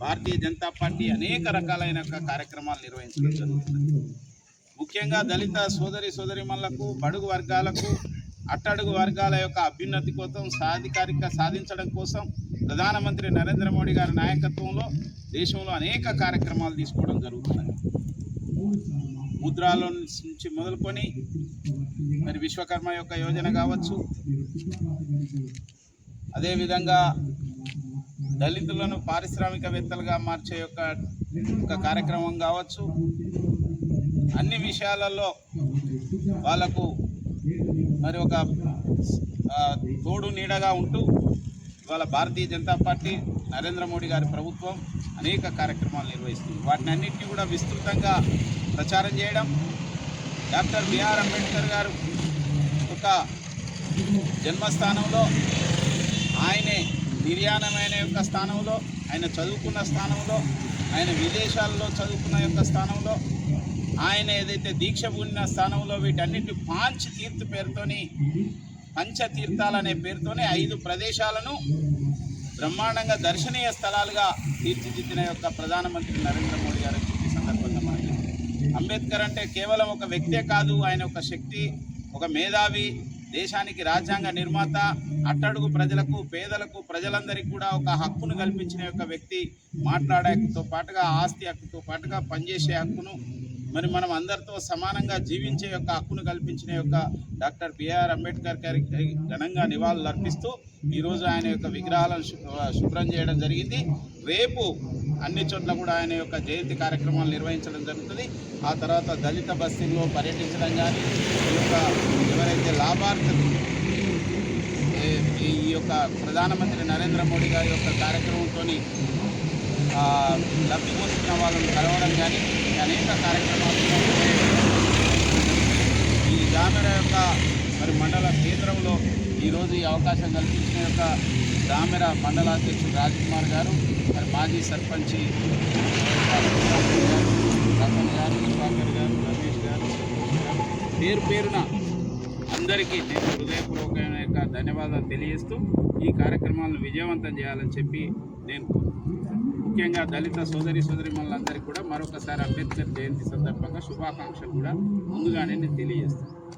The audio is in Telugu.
భారతీయ జనతా పార్టీ అనేక రకాలైన కార్యక్రమాలు నిర్వహించడం జరుగుతుంది. ముఖ్యంగా దళిత సోదరిమణులకు, బడుగు వర్గాలకు, అట్టడుగు వర్గాల యొక్క అభ్యున్నతి కోసం, సాధించడం కోసం ప్రధానమంత్రి నరేంద్ర మోడీ గారి నాయకత్వంలో దేశంలో అనేక కార్యక్రమాలు తీసుకోవడం జరుగుతున్నాయి. ముద్రాల నుంచి మొదలుకొని మరి విశ్వకర్మ యొక్క యోజన కావచ్చు, అదేవిధంగా దళితులను పారిశ్రామికవేత్తలుగా మార్చే యొక్క కార్యక్రమం కావచ్చు, అన్ని విషయాలలో వాళ్ళకు మరి ఒక తోడు నీడగా ఉంటూ ఇవాళ భారతీయ జనతా పార్టీ నరేంద్ర మోడీ గారి ప్రభుత్వం అనేక కార్యక్రమాలు నిర్వహిస్తుంది. వాటిని అన్నింటినీ కూడా విస్తృతంగా ప్రచారం చేయడం, డాక్టర్ బిఆర్ అంబేద్కర్ గారు ఒక జన్మస్థానంలో, ఆయనే నిర్యాణమైన యొక్క స్థానంలో, ఆయన చదువుకున్న స్థానంలో, ఆయన విదేశాల్లో చదువుకున్న యొక్క స్థానంలో, ఆయన ఏదైతే దీక్ష పూనిన స్థానంలో వీటన్నిటి పంచతీర్థ పేరుతోని, పంచతీర్థాలనే పేరుతోనే 5 ప్రదేశాలను బ్రహ్మాండంగా దర్శనీయ స్థలాలుగా తీర్చిదిద్దిన యొక్క ప్రధానమంత్రి నరేంద్ర మోడీ గారు ఈ సందర్భంగా మనకి అంబేద్కర్ అంటే కేవలం ఒక వ్యక్తే కాదు, ఆయన ఒక శక్తి, ఒక మేధావి, దేశానికి రాజ్యాంగ నిర్మాత, అట్టడుగు ప్రజలకు, పేదలకు, ప్రజలందరికీ కూడా ఒక హక్కును కల్పించిన యొక్క వ్యక్తి. మాట్లాడే హక్కుతో పాటుగా, ఆస్తి హక్కుతో పాటుగా పనిచేసే హక్కును, మరి మనం అందరితో సమానంగా జీవించే యొక్క హక్కును కల్పించిన యొక్క డాక్టర్ బిఆర్ అంబేద్కర్ గారికి ఘనంగా నివాళులు అర్పిస్తూ ఈరోజు ఆయన యొక్క విగ్రహాలను శుభ్రం చేయడం జరిగింది. రేపు అన్ని చోట్ల కూడా ఆయన యొక్క జయంతి కార్యక్రమాలు నిర్వహించడం జరుగుతుంది. ఆ తర్వాత దళిత బస్తీల్లో పర్యటించడం కానీ, ఈ యొక్క ఎవరైతే లాభార్థులు ఈ యొక్క ప్రధానమంత్రి నరేంద్ర మోడీ గారి యొక్క కార్యక్రమంతో లబ్ధి పొందుతున్న వాళ్ళని కలవడం కానీ అనేక కార్యక్రమాలు ఈ గ్రామీణ యొక్క మరి మండల కేంద్రంలో ఈరోజు ఈ అవకాశం కల్పించిన యొక్క గ్రామీణ మండలాధ్యక్షుడు రాజ్కుమార్ గారు, మరి మాజీ సర్పంచి రమణ్ గారు, దివాకర్ గారు, రమేష్ గారు, పేరు పేరున అందరికీ నేను హృదయపూర్వకమైన యొక్క ధన్యవాదాలు తెలియజేస్తూ ఈ కార్యక్రమాలను విజయవంతం చేయాలని చెప్పి నేను ముఖ్యంగా దళిత సోదరిమణులందరికీ కూడా మరొకసారి అంబేద్కర్ జయంతి సందర్భంగా శుభాకాంక్షలు కూడా ముందుగానే నేను తెలియజేస్తాను.